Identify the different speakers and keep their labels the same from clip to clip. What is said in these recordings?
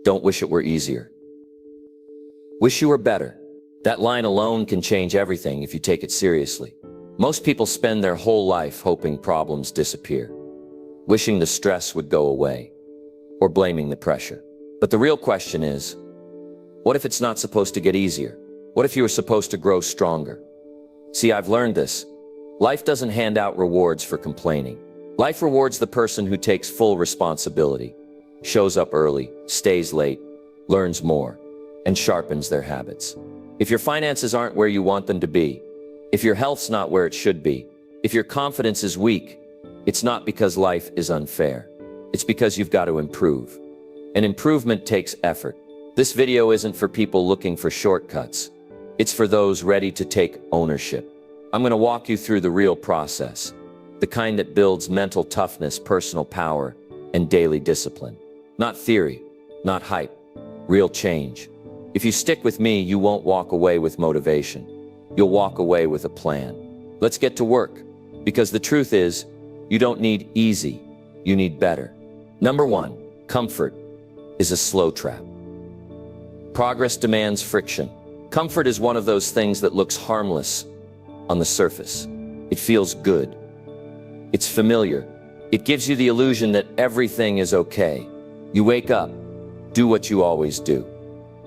Speaker 1: Don't wish it were easier. Wish you were better. That line alone can change everything if you take it seriously. Most people spend their whole life hoping problems disappear, wishing the stress would go away, or blaming the pressure. But the real question is, what if it's not supposed to get easier? What if you were supposed to grow stronger? See, I've learned this. Life doesn't hand out rewards for complaining. Life rewards the person who takes full responsibility, shows up early, stays late, learns more, and sharpens their habits. If your finances aren't where you want them to be, if your health's not where it should be, if your confidence is weak, it's not because life is unfair. It's because you've got to improve. And improvement takes effort. This video isn't for people looking for shortcuts. It's for those ready to take ownership. I'm going to walk you through the real process, the kind that builds mental toughness, personal power, and daily discipline. Not theory, not hype, real change. If you stick with me, you won't walk away with motivation. You'll walk away with a plan. Let's get to work, because the truth is, you don't need easy, you need better. Number one, comfort is a slow trap. Progress demands friction. Comfort is one of those things that looks harmless on the surface. It feels good. It's familiar. It gives you the illusion that everything is okay. You wake up, do what you always do.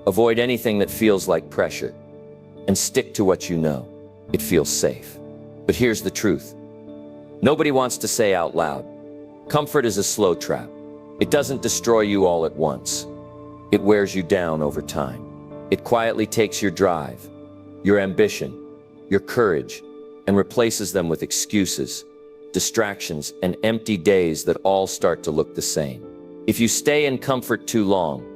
Speaker 1: Avoid anything that feels like pressure, and stick to what you know. It feels safe. But here's the truth. Nobody wants to say out loud. Comfort is a slow trap. It doesn't destroy you all at once. It wears you down over time. It quietly takes your drive, your ambition, your courage, and replaces them with excuses, distractions, and empty days that all start to look the same. If you stay in comfort too long,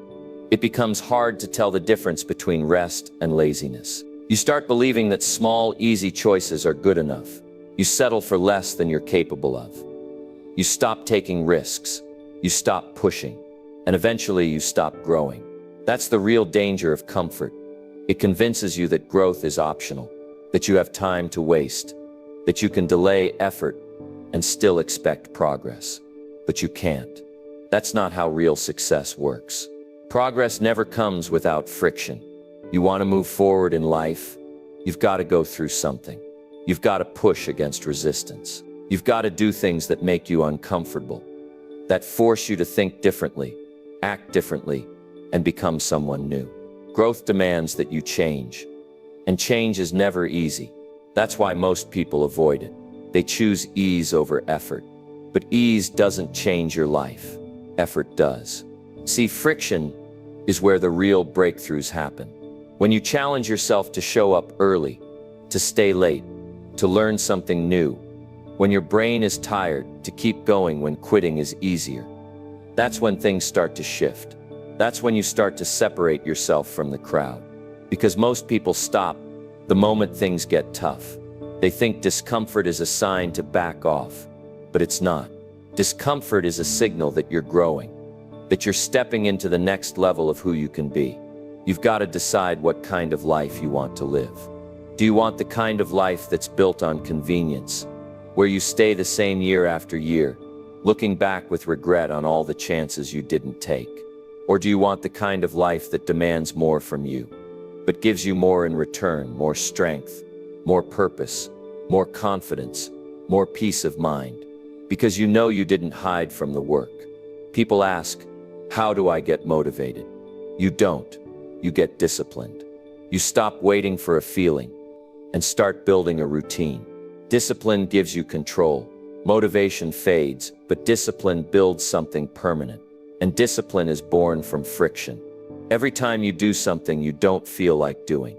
Speaker 1: it becomes hard to tell the difference between rest and laziness. You start believing that small, easy choices are good enough. You settle for less than you're capable of. You stop taking risks. You stop pushing. And eventually you stop growing. That's the real danger of comfort. It convinces you that growth is optional, that you have time to waste, that you can delay effort and still expect progress. But you can't. That's not how real success works. Progress never comes without friction. You want to move forward in life, you've got to go through something. You've got to push against resistance. You've got to do things that make you uncomfortable, that force you to think differently, act differently, and become someone new. Growth demands that you change, and change is never easy. That's why most people avoid it. They choose ease over effort. But ease doesn't change your life. Effort does. See, friction is where the real breakthroughs happen. When you challenge yourself to show up early, to stay late, to learn something new, when your brain is tired, to keep going when quitting is easier. That's when things start to shift. That's when you start to separate yourself from the crowd. Because most people stop the moment things get tough. They think discomfort is a sign to back off, but it's not. Discomfort is a signal that you're growing, that you're stepping into the next level of who you can be. You've got to decide what kind of life you want to live. Do you want the kind of life that's built on convenience, where you stay the same year after year, looking back with regret on all the chances you didn't take? Or do you want the kind of life that demands more from you, but gives you more in return, more strength, more purpose, more confidence, more peace of mind? Because you know you didn't hide from the work. People ask, how do I get motivated? You don't. You get disciplined. You stop waiting for a feeling and start building a routine. Discipline gives you control. Motivation fades, but discipline builds something permanent. And discipline is born from friction. Every time you do something you don't feel like doing,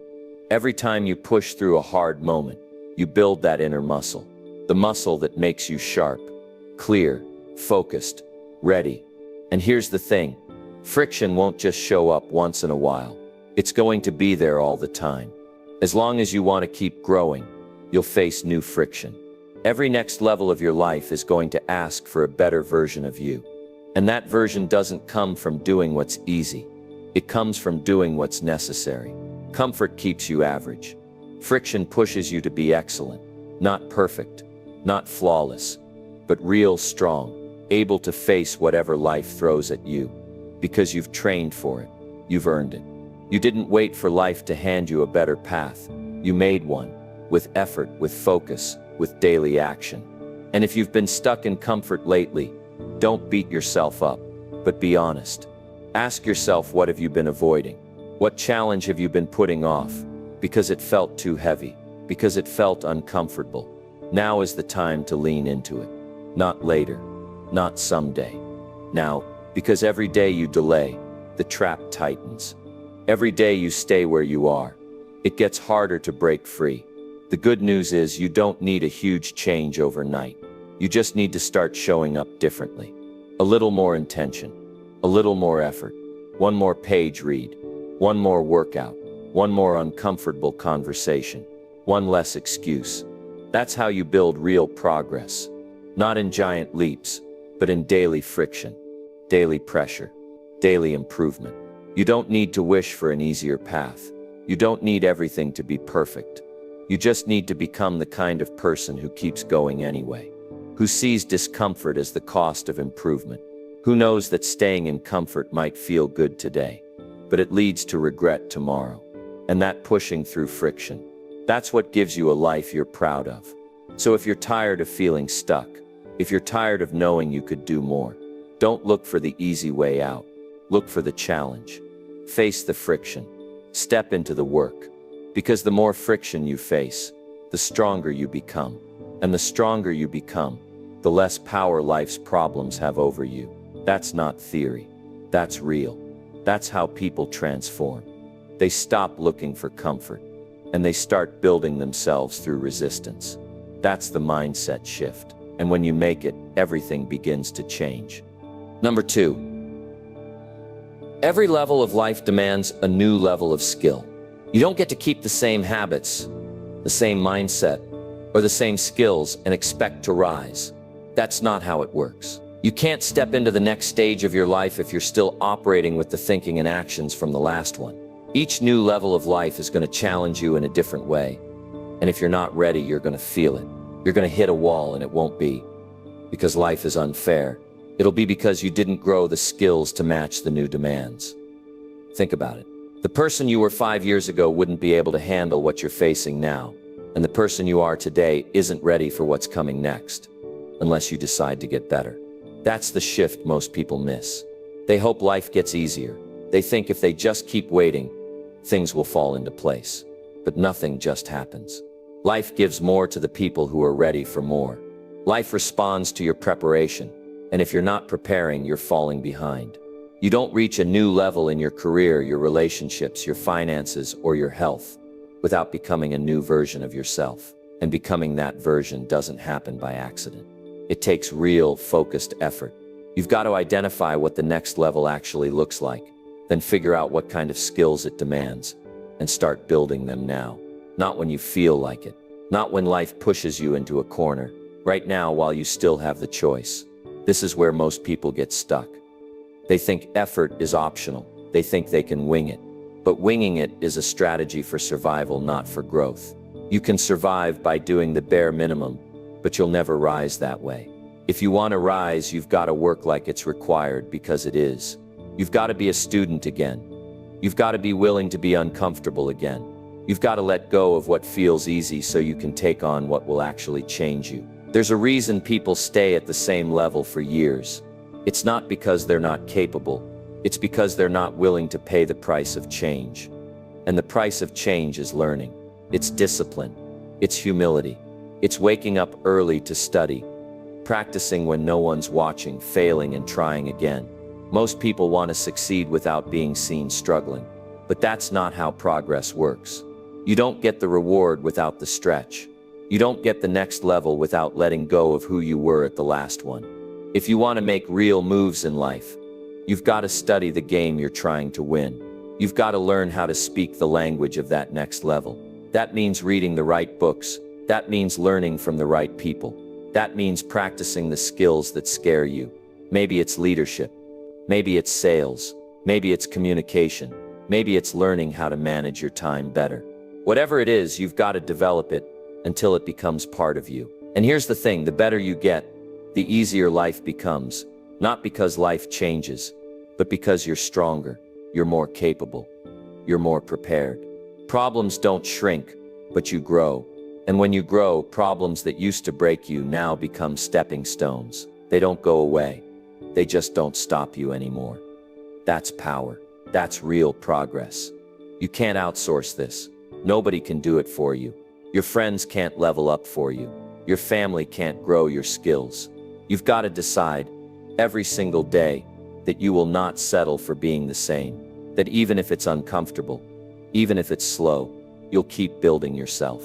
Speaker 1: every time you push through a hard moment, you build that inner muscle, the muscle that makes you sharp, clear, focused, ready. And here's the thing, friction won't just show up once in a while. It's going to be there all the time. As long as you want to keep growing, you'll face new friction. Every next level of your life is going to ask for a better version of you. And that version doesn't come from doing what's easy. It comes from doing what's necessary. Comfort keeps you average. Friction pushes you to be excellent, not perfect, not flawless, but real strong, able to face whatever life throws at you. because you've trained for it. You've earned it. You didn't wait for life to hand you a better path. You made one, with effort, with focus, with daily action. And if you've been stuck in comfort lately, don't beat yourself up, but be honest. Ask yourself, what have you been avoiding? What challenge have you been putting off? Because it felt too heavy, because it felt uncomfortable. Now is the time to lean into it. Not later, not someday. Now, because every day you delay, the trap tightens. Every day you stay where you are, it gets harder to break free. The good news is you don't need a huge change overnight. You just need to start showing up differently. A little more intention, a little more effort, one more page read, one more workout, one more uncomfortable conversation, one less excuse. That's how you build real progress. Not in giant leaps, but in daily friction, daily pressure, daily improvement. You don't need to wish for an easier path. You don't need everything to be perfect. You just need to become the kind of person who keeps going anyway, who sees discomfort as the cost of improvement, who knows that staying in comfort might feel good today, but it leads to regret tomorrow. And that pushing through friction, that's what gives you a life you're proud of. So if you're tired of feeling stuck, if you're tired of knowing you could do more, don't look for the easy way out. Look for the challenge. Face the friction. Step into the work. Because the more friction you face, the stronger you become. And the stronger you become, the less power life's problems have over you. That's not theory. That's real. That's how people transform. They stop looking for comfort, and they start building themselves through resistance. That's the mindset shift. And when you make it, everything begins to change. Number 2. Every level of life demands a new level of skill. You don't get to keep the same habits, the same mindset, or the same skills and expect to rise. That's not how it works. You can't step into the next stage of your life if you're still operating with the thinking and actions from the last one. Each new level of life is going to challenge you in a different way. And if you're not ready, you're going to feel it. You're going to hit a wall, and it won't be because life is unfair. It'll be because you didn't grow the skills to match the new demands. Think about it. The person you were 5 years ago wouldn't be able to handle what you're facing now. And the person you are today isn't ready for what's coming next, unless you decide to get better. That's the shift most people miss. They hope life gets easier. They think if they just keep waiting, things will fall into place. But nothing just happens. Life gives more to the people who are ready for more. Life responds to your preparation. And if you're not preparing, you're falling behind. You don't reach a new level in your career, your relationships, your finances, or your health without becoming a new version of yourself. And becoming that version doesn't happen by accident. It takes real, focused effort. You've got to identify what the next level actually looks like, then figure out what kind of skills it demands, and start building them now. Not when you feel like it. Not when life pushes you into a corner. Right now, while you still have the choice. This is where most people get stuck. They think effort is optional. They think they can wing it. But winging it is a strategy for survival, not for growth. You can survive by doing the bare minimum, but you'll never rise that way. If you want to rise, you've got to work like it's required, because it is. You've got to be a student again. You've got to be willing to be uncomfortable again. You've got to let go of what feels easy so you can take on what will actually change you. There's a reason people stay at the same level for years. It's not because they're not capable. It's because they're not willing to pay the price of change. And the price of change is learning. It's discipline. It's humility. It's waking up early to study, practicing when no one's watching, failing and trying again. Most people want to succeed without being seen struggling. But that's not how progress works. You don't get the reward without the stretch. You don't get the next level without letting go of who you were at the last one. If you want to make real moves in life, you've got to study the game you're trying to win. You've got to learn how to speak the language of that next level. That means reading the right books. That means learning from the right people. That means practicing the skills that scare you. Maybe it's leadership. Maybe it's sales. Maybe it's communication. Maybe it's learning how to manage your time better. Whatever it is, you've got to develop it until it becomes part of you. And here's the thing, the better you get, the easier life becomes. Not because life changes, but because you're stronger, you're more capable, you're more prepared. Problems don't shrink, but you grow. And when you grow, problems that used to break you now become stepping stones. They don't go away. They just don't stop you anymore. That's power. That's real progress. You can't outsource this. Nobody can do it for you. Your friends can't level up for you. Your family can't grow your skills. You've got to decide every single day that you will not settle for being the same. That even if it's uncomfortable, even if it's slow, you'll keep building yourself.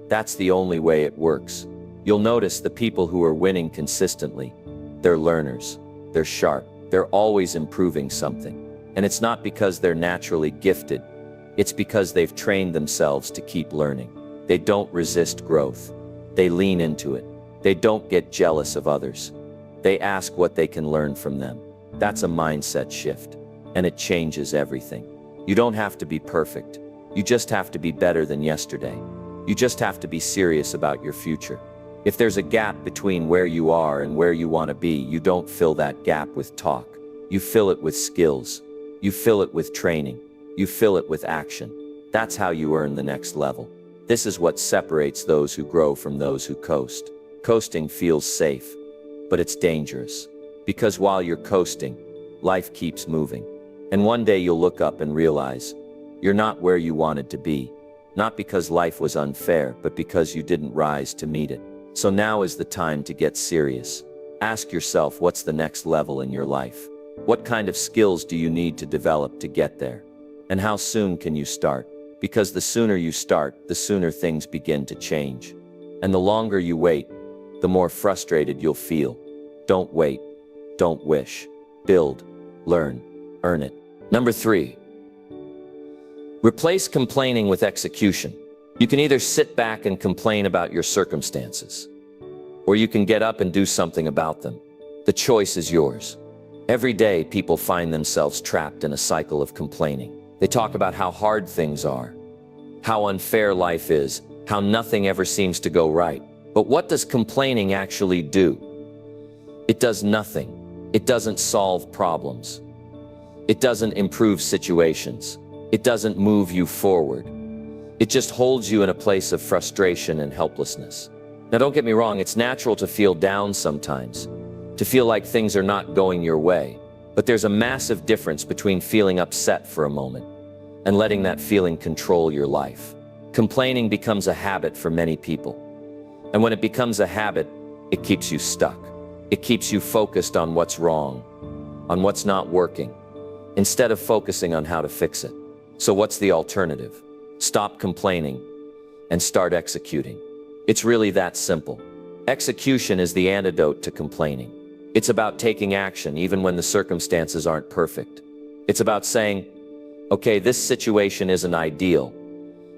Speaker 1: That's the only way it works. You'll notice the people who are winning consistently, they're learners, they're sharp, they're always improving something. And it's not because they're naturally gifted, it's because they've trained themselves to keep learning. They don't resist growth. They lean into it. They don't get jealous of others. They ask what they can learn from them. That's a mindset shift, and it changes everything. You don't have to be perfect. You just have to be better than yesterday. You just have to be serious about your future. If there's a gap between where you are and where you want to be, you don't fill that gap with talk. You fill it with skills. You fill it with training. You fill it with action. That's how you earn the next level. This is what separates those who grow from those who coast. Coasting feels safe, but it's dangerous. Because while you're coasting, life keeps moving. And one day you'll look up and realize you're not where you wanted to be. Not because life was unfair, but because you didn't rise to meet it. So now is the time to get serious. Ask yourself, what's the next level in your life? What kind of skills do you need to develop to get there? And how soon can you start? Because the sooner you start, the sooner things begin to change. And the longer you wait, the more frustrated you'll feel. Don't wait. Don't wish. Build. Learn. Earn it. Number 3. Replace complaining with execution. You can either sit back and complain about your circumstances, or you can get up and do something about them. The choice is yours. Every day, people find themselves trapped in a cycle of complaining. They talk about how hard things are, how unfair life is, how nothing ever seems to go right. But what does complaining actually do? It does nothing. It doesn't solve problems. It doesn't improve situations. It doesn't move you forward. It just holds you in a place of frustration and helplessness. Now, don't get me wrong, it's natural to feel down sometimes, to feel like things are not going your way. But there's a massive difference between feeling upset for a moment and letting that feeling control your life. Complaining becomes a habit for many people. And when it becomes a habit, it keeps you stuck. It keeps you focused on what's wrong, on what's not working, instead of focusing on how to fix it. So what's the alternative? Stop complaining and start executing. It's really that simple. Execution is the antidote to complaining. It's about taking action even when the circumstances aren't perfect. It's about saying, okay, this situation isn't ideal,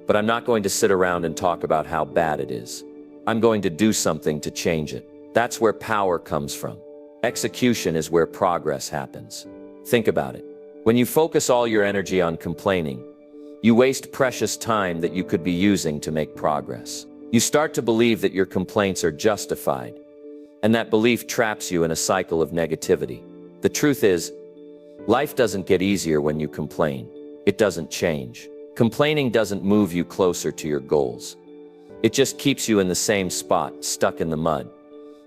Speaker 1: but I'm not going to sit around and talk about how bad it is. I'm going to do something to change it. That's where power comes from. Execution is where progress happens. Think about it. When you focus all your energy on complaining, you waste precious time that you could be using to make progress. You start to believe that your complaints are justified, and that belief traps you in a cycle of negativity. The truth is, life doesn't get easier when you complain. It doesn't change. Complaining doesn't move you closer to your goals. It just keeps you in the same spot, stuck in the mud,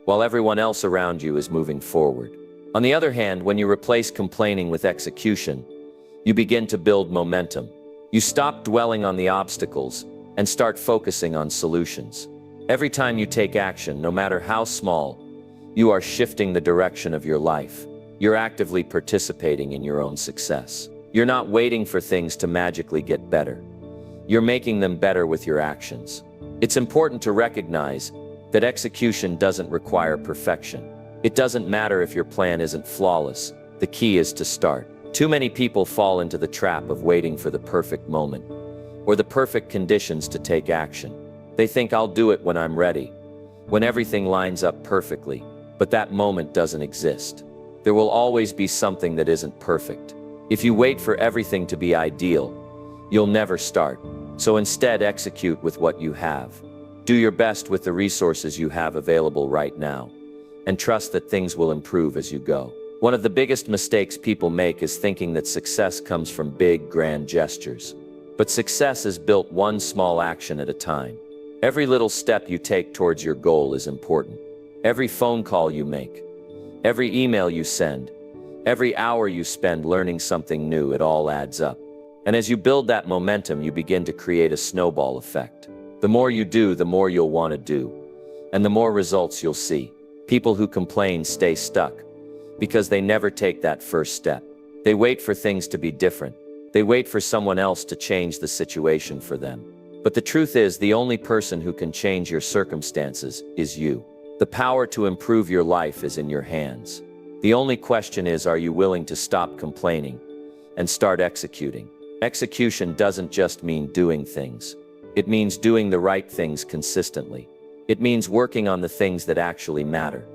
Speaker 1: while everyone else around you is moving forward. On the other hand, when you replace complaining with execution, you begin to build momentum. You stop dwelling on the obstacles and start focusing on solutions. Every time you take action, no matter how small, you are shifting the direction of your life. You're actively participating in your own success. You're not waiting for things to magically get better. You're making them better with your actions. It's important to recognize that execution doesn't require perfection. It doesn't matter if your plan isn't flawless. The key is to start. Too many people fall into the trap of waiting for the perfect moment or the perfect conditions to take action. They think, I'll do it when I'm ready, when everything lines up perfectly. But that moment doesn't exist. There will always be something that isn't perfect. If you wait for everything to be ideal, you'll never start. So instead, execute with what you have. Do your best with the resources you have available right now, and trust that things will improve as you go. One of the biggest mistakes people make is thinking that success comes from big, grand gestures. But success is built one small action at a time. Every little step you take towards your goal is important. Every phone call you make, every email you send, every hour you spend learning something new, it all adds up. And as you build that momentum, you begin to create a snowball effect. The more you do, the more you'll want to do. And the more results you'll see. People who complain stay stuck because they never take that first step. They wait for things to be different. They wait for someone else to change the situation for them. But the truth is, the only person who can change your circumstances is you. The power to improve your life is in your hands. The only question is, are you willing to stop complaining and start executing? Execution doesn't just mean doing things. It means doing the right things consistently. It means working on the things that actually matter,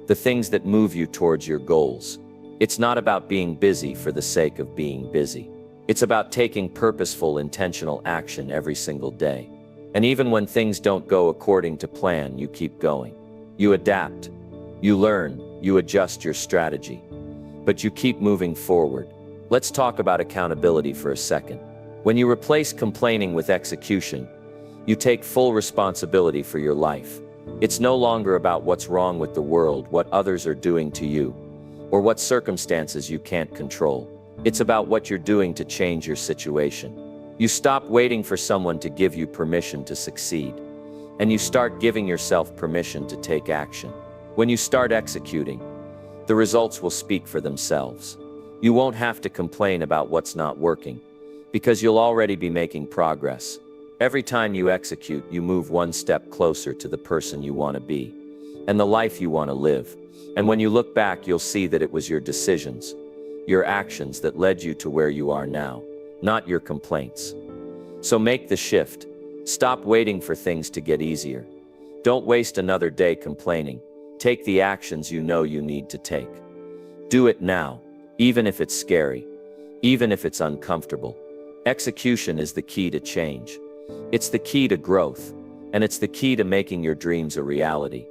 Speaker 1: the things that move you towards your goals. It's not about being busy for the sake of being busy. It's about taking purposeful, intentional action every single day. And even when things don't go according to plan, you keep going. You adapt, you learn, you adjust your strategy. But you keep moving forward. Let's talk about accountability for a second. When you replace complaining with execution, you take full responsibility for your life. It's no longer about what's wrong with the world, what others are doing to you, or what circumstances you can't control. It's about what you're doing to change your situation. You stop waiting for someone to give you permission to succeed, and you start giving yourself permission to take action. When you start executing, the results will speak for themselves. You won't have to complain about what's not working, because you'll already be making progress. Every time you execute, you move one step closer to the person you want to be, and the life you want to live. And when you look back, you'll see that it was your decisions, your actions that led you to where you are now, not your complaints. So make the shift. Stop waiting for things to get easier. Don't waste another day complaining. Take the actions you know you need to take. Do it now, even if it's scary, even if it's uncomfortable. Execution is the key to change. It's the key to growth, and it's the key to making your dreams a reality.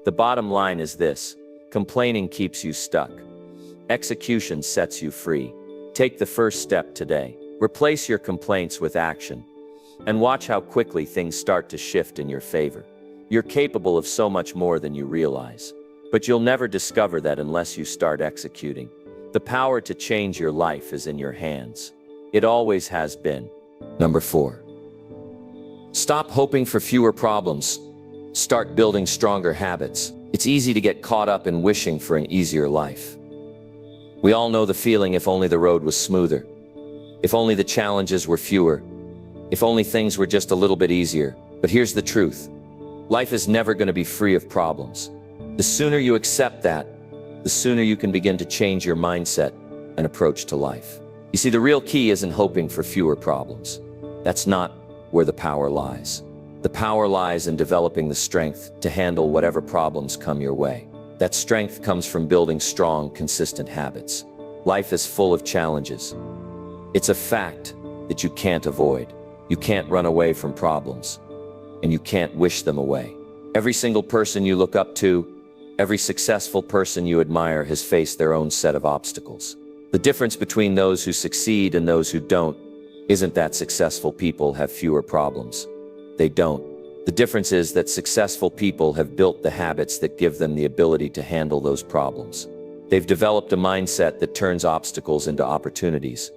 Speaker 1: The bottom line is this: complaining keeps you stuck. Execution sets you free. Take the first step today. Replace your complaints with action, and watch how quickly things start to shift in your favor. You're capable of so much more than you realize, but you'll never discover that unless you start executing. The power to change your life is in your hands. It always has been. Number 4. Stop hoping for fewer problems. Start building stronger habits. It's easy to get caught up in wishing for an easier life. We all know the feeling: if only the road was smoother, if only the challenges were fewer, if only things were just a little bit easier. But here's the truth: life is never going to be free of problems. The sooner you accept that, the sooner you can begin to change your mindset and approach to life. You see, the real key isn't hoping for fewer problems. That's not where the power lies. The power lies in developing the strength to handle whatever problems come your way. That strength comes from building strong, consistent habits. Life is full of challenges. It's a fact that you can't avoid. You can't run away from problems, and you can't wish them away. Every single person you look up to, every successful person you admire has faced their own set of obstacles. The difference between those who succeed and those who don't isn't that successful people have fewer problems. They don't. The difference is that successful people have built the habits that give them the ability to handle those problems. They've developed a mindset that turns obstacles into opportunities,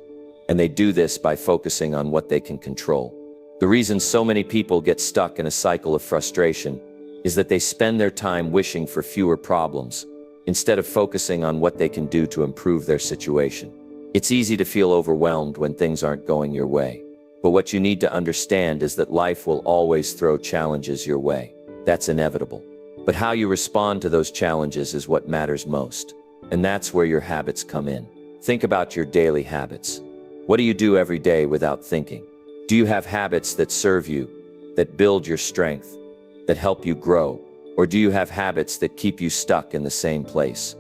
Speaker 1: and they do this by focusing on what they can control. The reason so many people get stuck in a cycle of frustration is that they spend their time wishing for fewer problems instead of focusing on what they can do to improve their situation. It's easy to feel overwhelmed when things aren't going your way. But what you need to understand is that life will always throw challenges your way. That's inevitable. But how you respond to those challenges is what matters most. And that's where your habits come in. Think about your daily habits. What do you do every day without thinking? Do you have habits that serve you, that build your strength, that help you grow? Or do you have habits that keep you stuck in the same place,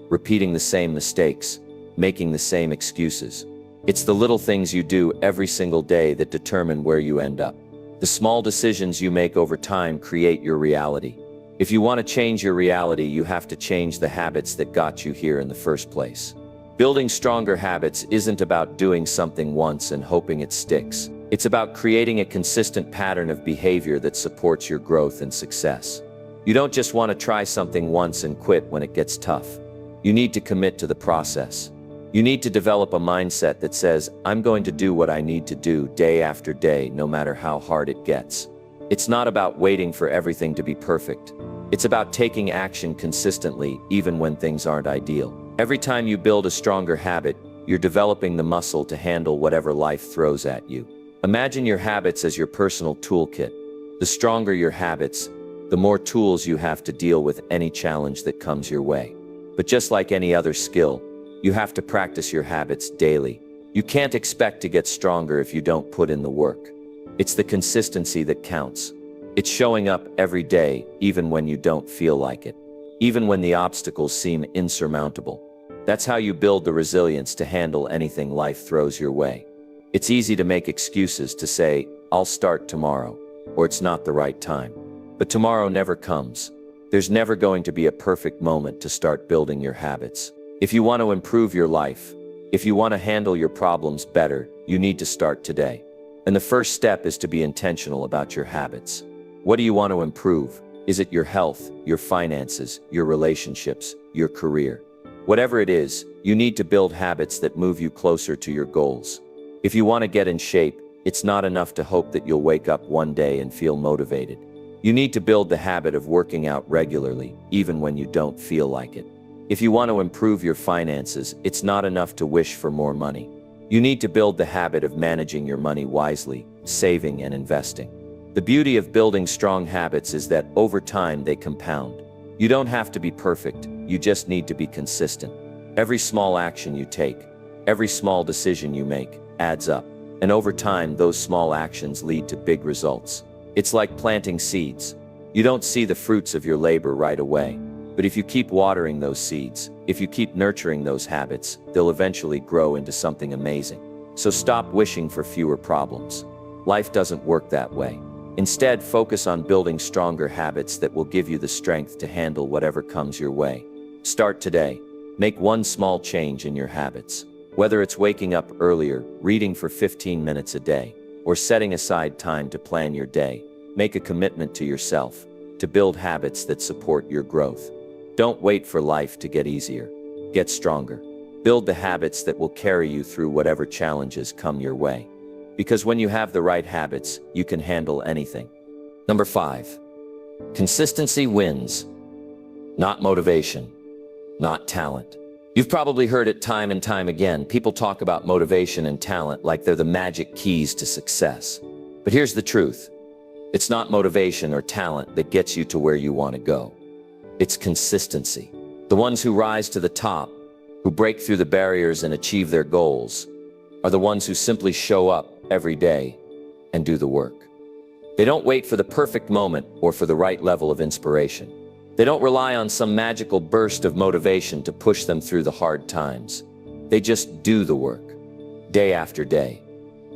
Speaker 1: repeating the same mistakes, making the same excuses? It's the little things you do every single day that determine where you end up. The small decisions you make over time create your reality. If you want to change your reality, you have to change the habits that got you here in the first place. Building stronger habits isn't about doing something once and hoping it sticks. It's about creating a consistent pattern of behavior that supports your growth and success. You don't just want to try something once and quit when it gets tough. You need to commit to the process. You need to develop a mindset that says, I'm going to do what I need to do day after day, no matter how hard it gets. It's not about waiting for everything to be perfect. It's about taking action consistently, even when things aren't ideal. Every time you build a stronger habit, you're developing the muscle to handle whatever life throws at you. Imagine your habits as your personal toolkit. The stronger your habits, the more tools you have to deal with any challenge that comes your way. But just like any other skill, you have to practice your habits daily. You can't expect to get stronger if you don't put in the work. It's the consistency that counts. It's showing up every day, even when you don't feel like it. Even when the obstacles seem insurmountable. That's how you build the resilience to handle anything life throws your way. It's easy to make excuses, to say, I'll start tomorrow, or it's not the right time. But tomorrow never comes. There's never going to be a perfect moment to start building your habits. If you want to improve your life, if you want to handle your problems better, you need to start today. And the first step is to be intentional about your habits. What do you want to improve? Is it your health, your finances, your relationships, your career? Whatever it is, you need to build habits that move you closer to your goals. If you want to get in shape, it's not enough to hope that you'll wake up one day and feel motivated. You need to build the habit of working out regularly, even when you don't feel like it. If you want to improve your finances, it's not enough to wish for more money. You need to build the habit of managing your money wisely, saving and investing. The beauty of building strong habits is that over time they compound. You don't have to be perfect, you just need to be consistent. Every small action you take, every small decision you make, adds up. And over time, those small actions lead to big results. It's like planting seeds. You don't see the fruits of your labor right away. But if you keep watering those seeds, if you keep nurturing those habits, they'll eventually grow into something amazing. So stop wishing for fewer problems. Life doesn't work that way. Instead, focus on building stronger habits that will give you the strength to handle whatever comes your way. Start today. Make one small change in your habits. Whether it's waking up earlier, reading for 15 minutes a day, or setting aside time to plan your day, make a commitment to yourself to build habits that support your growth. Don't wait for life to get easier. Get stronger. Build the habits that will carry you through whatever challenges come your way. Because when you have the right habits, you can handle anything. Number 5. Consistency wins. Not motivation. Not talent. You've probably heard it time and time again. People talk about motivation and talent like they're the magic keys to success. But here's the truth. It's not motivation or talent that gets you to where you want to go. It's consistency. The ones who rise to the top, who break through the barriers and achieve their goals, are the ones who simply show up every day and do the work. They don't wait for the perfect moment or for the right level of inspiration. They don't rely on some magical burst of motivation to push them through the hard times. They just do the work, day after day,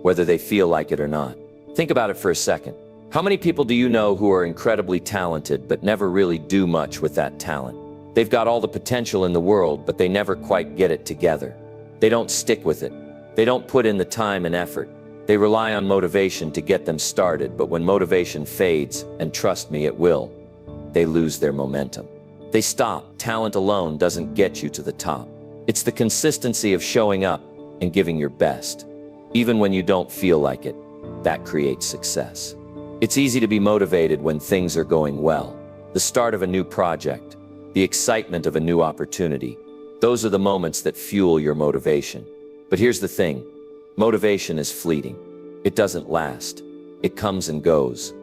Speaker 1: whether they feel like it or not. Think about it for a second. How many people do you know who are incredibly talented but never really do much with that talent? They've got all the potential in the world, but they never quite get it together. They don't stick with it. They don't put in the time and effort. They rely on motivation to get them started, but when motivation fades, and trust me, it will, they lose their momentum. They stop. Talent alone doesn't get you to the top. It's the consistency of showing up and giving your best, even when you don't feel like it, that creates success. It's easy to be motivated when things are going well. The start of a new project, the excitement of a new opportunity. Those are the moments that fuel your motivation. But here's the thing. Motivation is fleeting. It doesn't last. It comes and goes,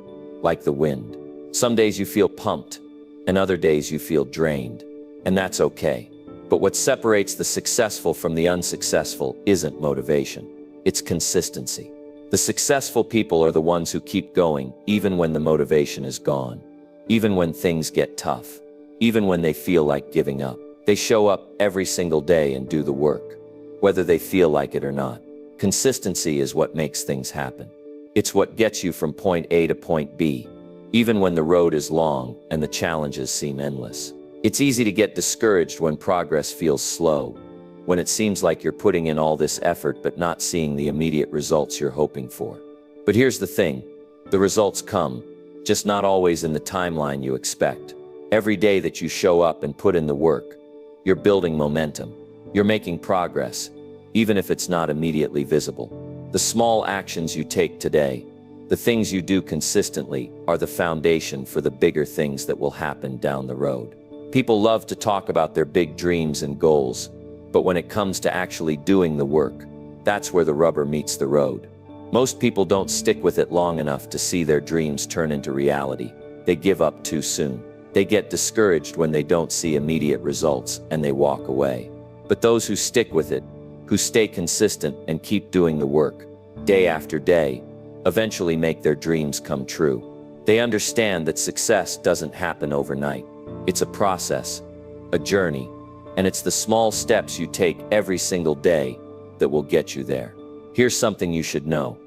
Speaker 1: like the wind. Some days you feel pumped, and other days you feel drained. And that's okay. But what separates the successful from the unsuccessful isn't motivation. It's consistency. The successful people are the ones who keep going, even when the motivation is gone. Even when things get tough. Even when they feel like giving up. They show up every single day and do the work, whether they feel like it or not. Consistency is what makes things happen. It's what gets you from point A to point B, even when the road is long and the challenges seem endless. It's easy to get discouraged when progress feels slow, when it seems like you're putting in all this effort but not seeing the immediate results you're hoping for. But here's the thing, the results come, just not always in the timeline you expect. Every day that you show up and put in the work, you're building momentum. You're making progress, even if it's not immediately visible. The small actions you take today, the things you do consistently, are the foundation for the bigger things that will happen down the road. People love to talk about their big dreams and goals, but when it comes to actually doing the work, that's where the rubber meets the road. Most people don't stick with it long enough to see their dreams turn into reality. They give up too soon. They get discouraged when they don't see immediate results and they walk away. But those who stick with it, who stay consistent and keep doing the work, day after day, eventually make their dreams come true. They understand that success doesn't happen overnight. It's a process, a journey, and it's the small steps you take every single day that will get you there. Here's something you should know.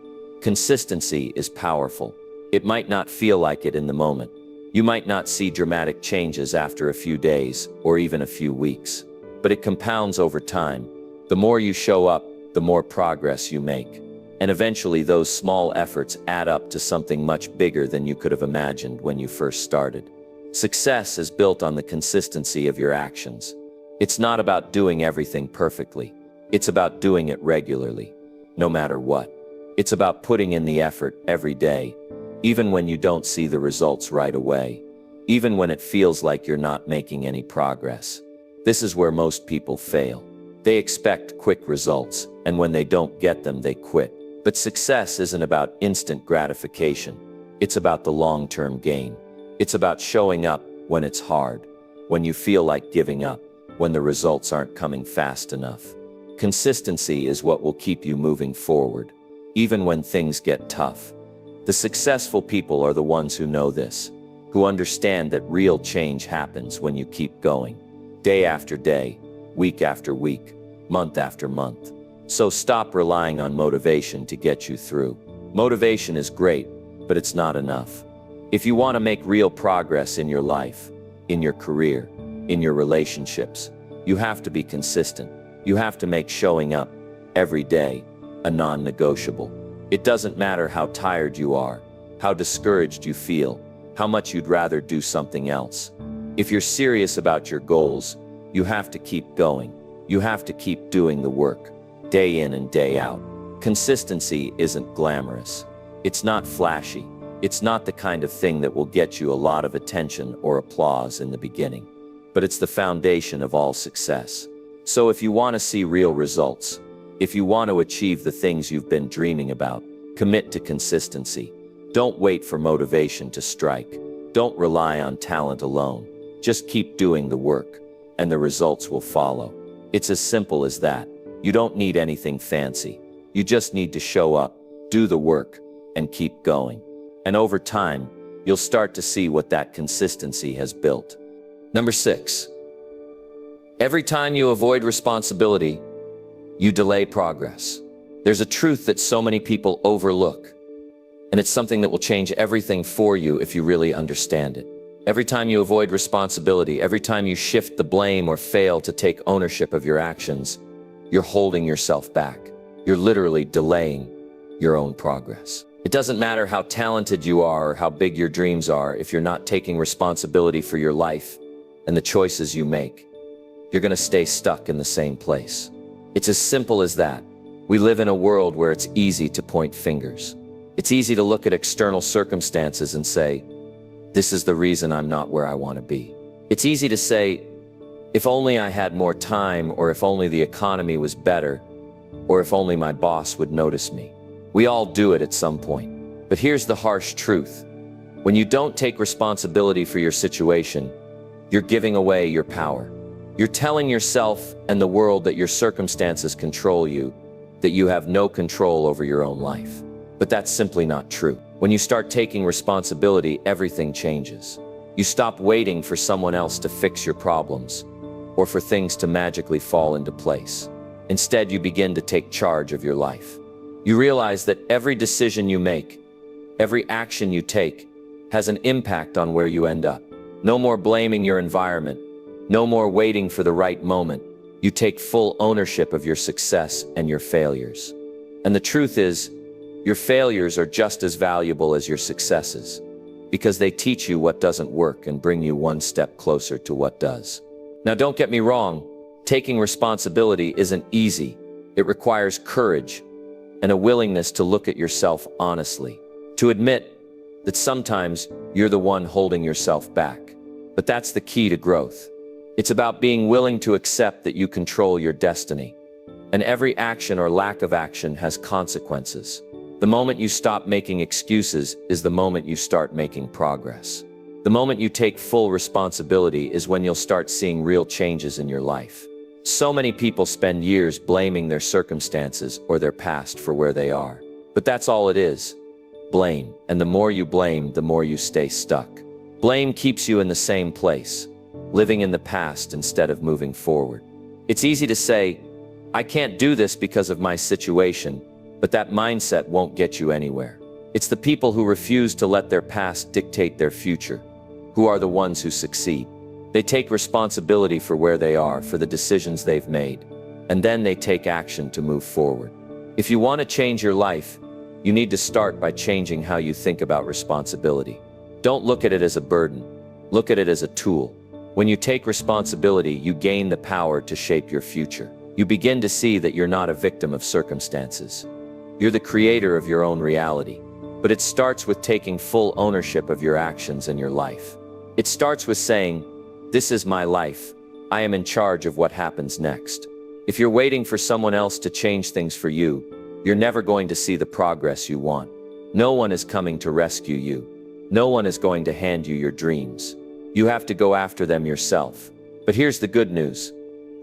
Speaker 1: Consistency is powerful. It might not feel like it in the moment. You might not see dramatic changes after a few days or even a few weeks, but it compounds over time. The more you show up, the more progress you make. And eventually those small efforts add up to something much bigger than you could have imagined when you first started. Success is built on the consistency of your actions. It's not about doing everything perfectly. It's about doing it regularly, no matter what. It's about putting in the effort every day, even when you don't see the results right away, even when it feels like you're not making any progress. This is where most people fail. They expect quick results, and when they don't get them, they quit. But success isn't about instant gratification. It's about the long-term gain. It's about showing up when it's hard, when you feel like giving up, when the results aren't coming fast enough. Consistency is what will keep you moving forward, even when things get tough. The successful people are the ones who know this, who understand that real change happens when you keep going, day after day, week after week, month after month. So stop relying on motivation to get you through. Motivation is great, but it's not enough. If you want to make real progress in your life, in your career, in your relationships, you have to be consistent. You have to make showing up every day a non-negotiable. It doesn't matter how tired you are, how discouraged you feel, how much you'd rather do something else. If you're serious about your goals, you have to keep going. You have to keep doing the work, day in and day out. Consistency isn't glamorous. It's not flashy. It's not the kind of thing that will get you a lot of attention or applause in the beginning. But it's the foundation of all success. So if you want to see real results, if you want to achieve the things you've been dreaming about, commit to consistency. Don't wait for motivation to strike. Don't rely on talent alone. Just keep doing the work, and the results will follow. It's as simple as that. You don't need anything fancy. You just need to show up, do the work, and keep going. And over time, you'll start to see what that consistency has built. Number 6. Every time you avoid responsibility, you delay progress. There's a truth that so many people overlook, and it's something that will change everything for you if you really understand it. Every time you avoid responsibility, every time you shift the blame or fail to take ownership of your actions, you're holding yourself back. You're literally delaying your own progress. It doesn't matter how talented you are or how big your dreams are, if you're not taking responsibility for your life and the choices you make, you're going to stay stuck in the same place. It's as simple as that. We live in a world where it's easy to point fingers. It's easy to look at external circumstances and say, this is the reason I'm not where I want to be. It's easy to say, if only I had more time, or if only the economy was better, or if only my boss would notice me. We all do it at some point. But here's the harsh truth. When you don't take responsibility for your situation, you're giving away your power. You're telling yourself and the world that your circumstances control you, that you have no control over your own life. But that's simply not true. When you start taking responsibility, everything changes. You stop waiting for someone else to fix your problems, or for things to magically fall into place. Instead, you begin to take charge of your life. You realize that every decision you make, every action you take, has an impact on where you end up. No more blaming your environment. No more waiting for the right moment. You take full ownership of your success and your failures. And the truth is, your failures are just as valuable as your successes, because they teach you what doesn't work and bring you one step closer to what does. Now, don't get me wrong, taking responsibility isn't easy. It requires courage and a willingness to look at yourself honestly, to admit that sometimes you're the one holding yourself back. But that's the key to growth. It's about being willing to accept that you control your destiny. And every action or lack of action has consequences. The moment you stop making excuses is the moment you start making progress. The moment you take full responsibility is when you'll start seeing real changes in your life. So many people spend years blaming their circumstances or their past for where they are. But that's all it is. Blame. And the more you blame, the more you stay stuck. Blame keeps you in the same place, living in the past instead of moving forward. It's easy to say, I can't do this because of my situation, but that mindset won't get you anywhere. It's the people who refuse to let their past dictate their future, who are the ones who succeed. They take responsibility for where they are, for the decisions they've made, and then they take action to move forward. If you want to change your life, you need to start by changing how you think about responsibility. Don't look at it as a burden. Look at it as a tool. When you take responsibility, you gain the power to shape your future. You begin to see that you're not a victim of circumstances. You're the creator of your own reality. But it starts with taking full ownership of your actions and your life. It starts with saying, this is my life. I am in charge of what happens next. If you're waiting for someone else to change things for you, you're never going to see the progress you want. No one is coming to rescue you. No one is going to hand you your dreams. You have to go after them yourself. But here's the good news.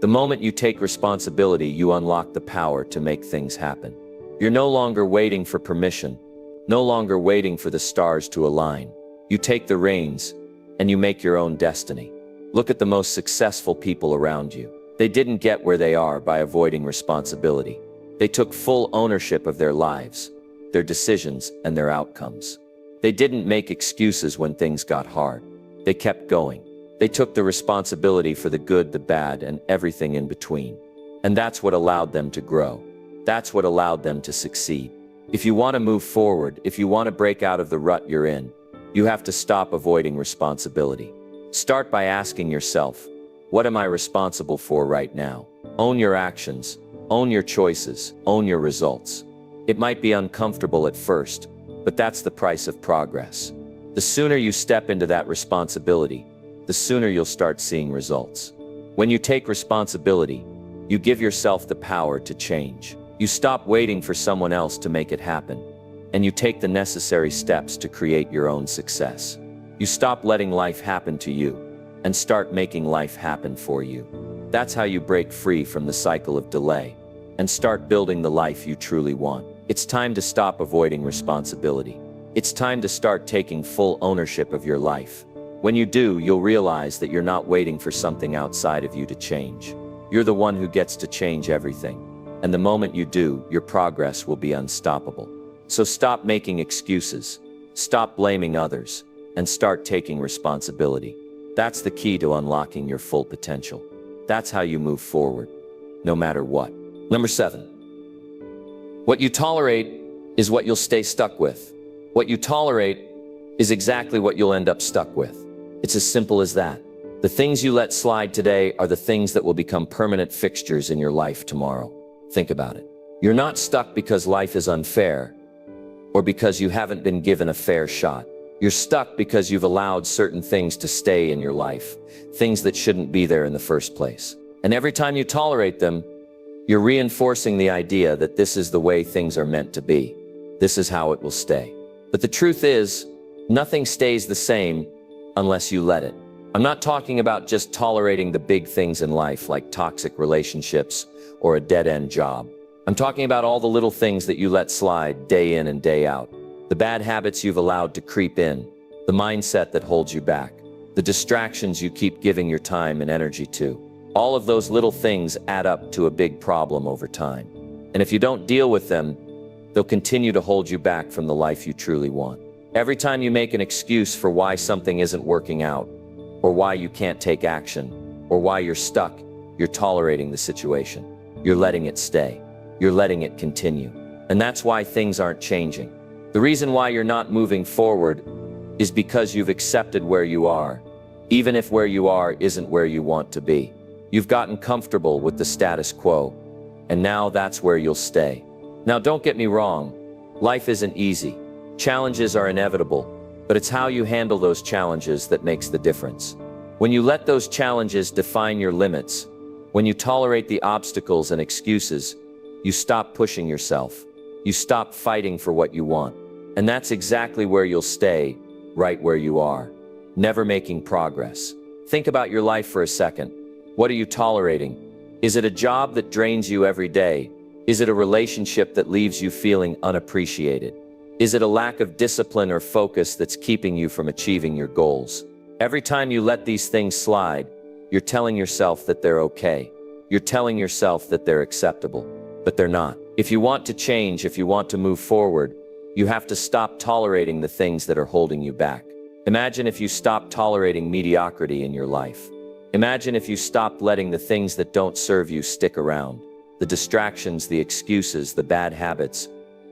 Speaker 1: The moment you take responsibility, you unlock the power to make things happen. You're no longer waiting for permission, no longer waiting for the stars to align. You take the reins, and you make your own destiny. Look at the most successful people around you. They didn't get where they are by avoiding responsibility. They took full ownership of their lives, their decisions, and their outcomes. They didn't make excuses when things got hard. They kept going. They took the responsibility for the good, the bad, and everything in between. And that's what allowed them to grow. That's what allowed them to succeed. If you want to move forward, if you want to break out of the rut you're in, you have to stop avoiding responsibility. Start by asking yourself, what am I responsible for right now? Own your actions, own your choices, own your results. It might be uncomfortable at first, but that's the price of progress. The sooner you step into that responsibility, the sooner you'll start seeing results. When you take responsibility, you give yourself the power to change. You stop waiting for someone else to make it happen, and you take the necessary steps to create your own success. You stop letting life happen to you, and start making life happen for you. That's how you break free from the cycle of delay, and start building the life you truly want. It's time to stop avoiding responsibility. It's time to start taking full ownership of your life. When you do, you'll realize that you're not waiting for something outside of you to change. You're the one who gets to change everything. And the moment you do, your progress will be unstoppable. So stop making excuses, stop blaming others, and start taking responsibility. That's the key to unlocking your full potential. That's how you move forward, no matter what. Number 7. What you tolerate is what you'll stay stuck with. What you tolerate is exactly what you'll end up stuck with. It's as simple as that. The things you let slide today are the things that will become permanent fixtures in your life tomorrow. Think about it. You're not stuck because life is unfair or because you haven't been given a fair shot. You're stuck because you've allowed certain things to stay in your life, things that shouldn't be there in the first place. And every time you tolerate them, you're reinforcing the idea that this is the way things are meant to be. This is how it will stay. But the truth is, nothing stays the same unless you let it. I'm not talking about just tolerating the big things in life like toxic relationships or a dead-end job. I'm talking about all the little things that you let slide day in and day out. The bad habits you've allowed to creep in, the mindset that holds you back, the distractions you keep giving your time and energy to. All of those little things add up to a big problem over time. And if you don't deal with them, they'll continue to hold you back from the life you truly want. Every time you make an excuse for why something isn't working out, or why you can't take action, or why you're stuck, you're tolerating the situation. You're letting it stay. You're letting it continue. And that's why things aren't changing. The reason why you're not moving forward is because you've accepted where you are, even if where you are isn't where you want to be. You've gotten comfortable with the status quo, and now that's where you'll stay. Now, don't get me wrong. Life isn't easy. Challenges are inevitable, but it's how you handle those challenges that makes the difference. When you let those challenges define your limits, when you tolerate the obstacles and excuses, you stop pushing yourself. You stop fighting for what you want. And that's exactly where you'll stay, right where you are, never making progress. Think about your life for a second. What are you tolerating? Is it a job that drains you every day? Is it a relationship that leaves you feeling unappreciated? Is it a lack of discipline or focus that's keeping you from achieving your goals? Every time you let these things slide, you're telling yourself that they're okay. You're telling yourself that they're acceptable, but they're not. If you want to change, if you want to move forward, you have to stop tolerating the things that are holding you back. Imagine if you stopped tolerating mediocrity in your life. Imagine if you stopped letting the things that don't serve you stick around. The distractions, the excuses, the bad habits.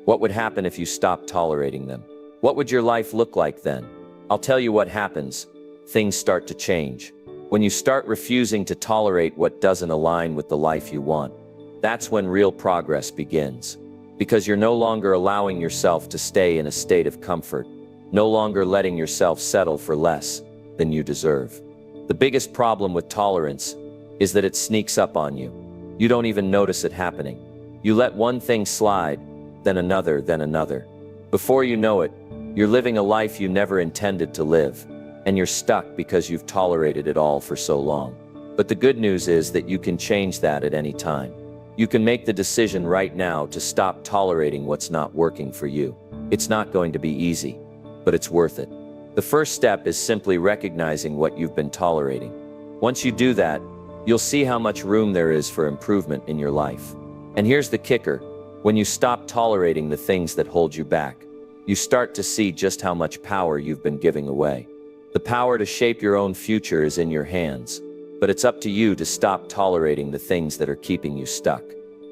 Speaker 1: What would happen if you stopped tolerating them? What would your life look like then? I'll tell you what happens. Things start to change. When you start refusing to tolerate what doesn't align with the life you want, that's when real progress begins. Because you're no longer allowing yourself to stay in a state of comfort, no longer letting yourself settle for less than you deserve. The biggest problem with tolerance is that it sneaks up on you. You don't even notice it happening. You let one thing slide, then another, then another. Before you know it, you're living a life you never intended to live, and you're stuck because you've tolerated it all for so long. But the good news is that you can change that at any time. You can make the decision right now to stop tolerating what's not working for you. It's not going to be easy, but it's worth it. The first step is simply recognizing what you've been tolerating. Once you do that, you'll see how much room there is for improvement in your life. And here's the kicker. When you stop tolerating the things that hold you back, you start to see just how much power you've been giving away. The power to shape your own future is in your hands, but it's up to you to stop tolerating the things that are keeping you stuck.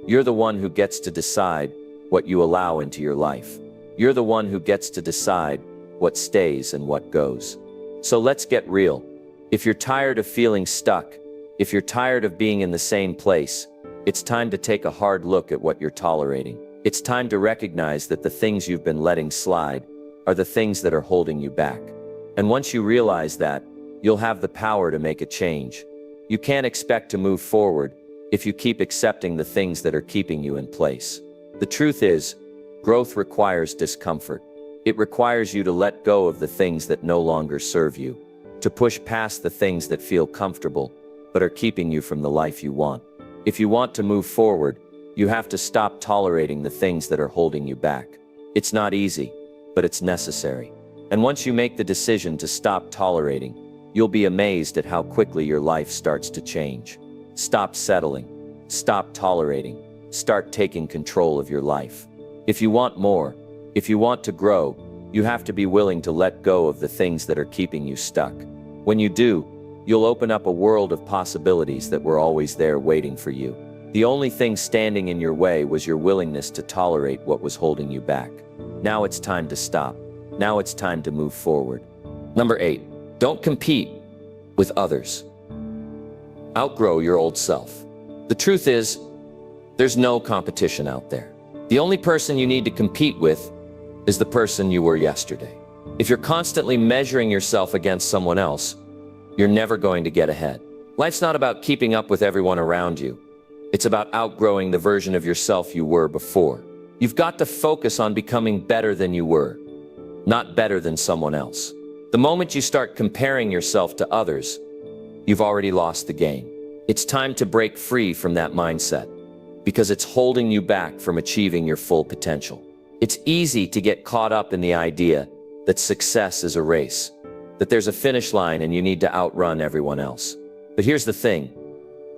Speaker 1: You're the one who gets to decide what you allow into your life. You're the one who gets to decide what stays and what goes. So let's get real. If you're tired of feeling stuck, if you're tired of being in the same place, it's time to take a hard look at what you're tolerating. It's time to recognize that the things you've been letting slide are the things that are holding you back. And once you realize that, you'll have the power to make a change. You can't expect to move forward if you keep accepting the things that are keeping you in place. The truth is, growth requires discomfort. It requires you to let go of the things that no longer serve you, to push past the things that feel comfortable but are keeping you from the life you want. If you want to move forward, you have to stop tolerating the things that are holding you back. It's not easy, but it's necessary. And once you make the decision to stop tolerating, you'll be amazed at how quickly your life starts to change. Stop settling. Stop tolerating. Start taking control of your life. If you want more, if you want to grow, you have to be willing to let go of the things that are keeping you stuck. When you do, you'll open up a world of possibilities that were always there waiting for you. The only thing standing in your way was your willingness to tolerate what was holding you back. Now it's time to stop. Now it's time to move forward. Number 8, don't compete with others. Outgrow your old self. The truth is, there's no competition out there. The only person you need to compete with is the person you were yesterday. If you're constantly measuring yourself against someone else, you're never going to get ahead. Life's not about keeping up with everyone around you. It's about outgrowing the version of yourself you were before. You've got to focus on becoming better than you were, not better than someone else. The moment you start comparing yourself to others, you've already lost the game. It's time to break free from that mindset, because it's holding you back from achieving your full potential. It's easy to get caught up in the idea that success is a race, that there's a finish line and you need to outrun everyone else. But here's the thing,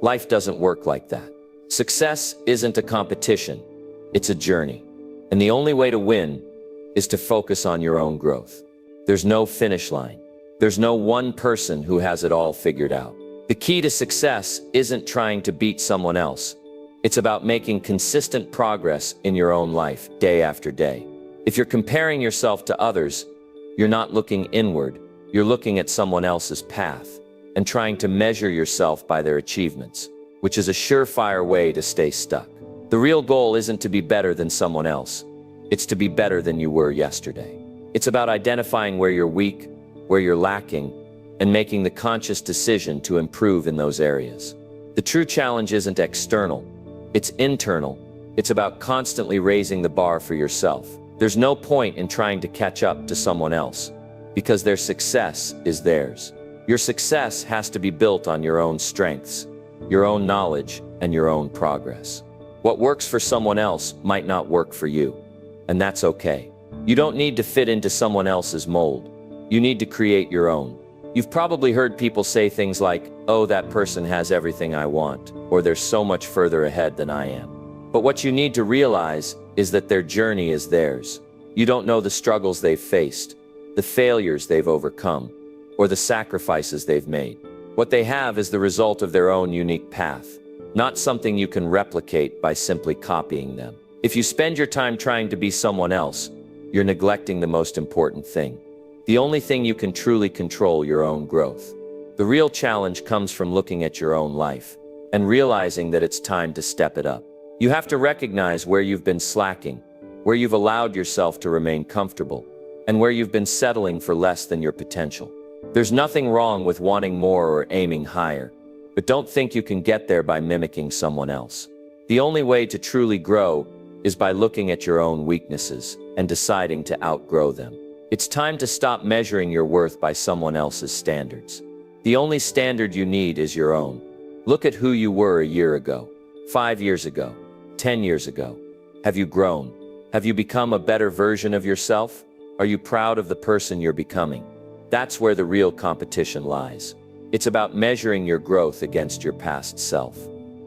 Speaker 1: life doesn't work like that. Success isn't a competition, it's a journey. And the only way to win is to focus on your own growth. There's no finish line. There's no one person who has it all figured out. The key to success isn't trying to beat someone else. It's about making consistent progress in your own life, day after day. If you're comparing yourself to others, you're not looking inward, you're looking at someone else's path and trying to measure yourself by their achievements, which is a surefire way to stay stuck. The real goal isn't to be better than someone else. It's to be better than you were yesterday. It's about identifying where you're weak, where you're lacking, and making the conscious decision to improve in those areas. The true challenge isn't external, it's internal. It's about constantly raising the bar for yourself. There's no point in trying to catch up to someone else, because their success is theirs. Your success has to be built on your own strengths, your own knowledge, and your own progress. What works for someone else might not work for you, and that's okay. You don't need to fit into someone else's mold. You need to create your own. You've probably heard people say things like, "Oh, that person has everything I want," or "They're so much further ahead than I am." But what you need to realize is that their journey is theirs. You don't know the struggles they've faced, the failures they've overcome, or the sacrifices they've made. What they have is the result of their own unique path, not something you can replicate by simply copying them. If you spend your time trying to be someone else, you're neglecting the most important thing. The only thing you can truly control: your own growth. The real challenge comes from looking at your own life and realizing that it's time to step it up. You have to recognize where you've been slacking, where you've allowed yourself to remain comfortable, and where you've been settling for less than your potential. There's nothing wrong with wanting more or aiming higher, but don't think you can get there by mimicking someone else. The only way to truly grow is by looking at your own weaknesses and deciding to outgrow them. It's time to stop measuring your worth by someone else's standards. The only standard you need is your own. Look at who you were a year ago, 5 years ago, 10 years ago. Have you grown? Have you become a better version of yourself? Are you proud of the person you're becoming? That's where the real competition lies. It's about measuring your growth against your past self.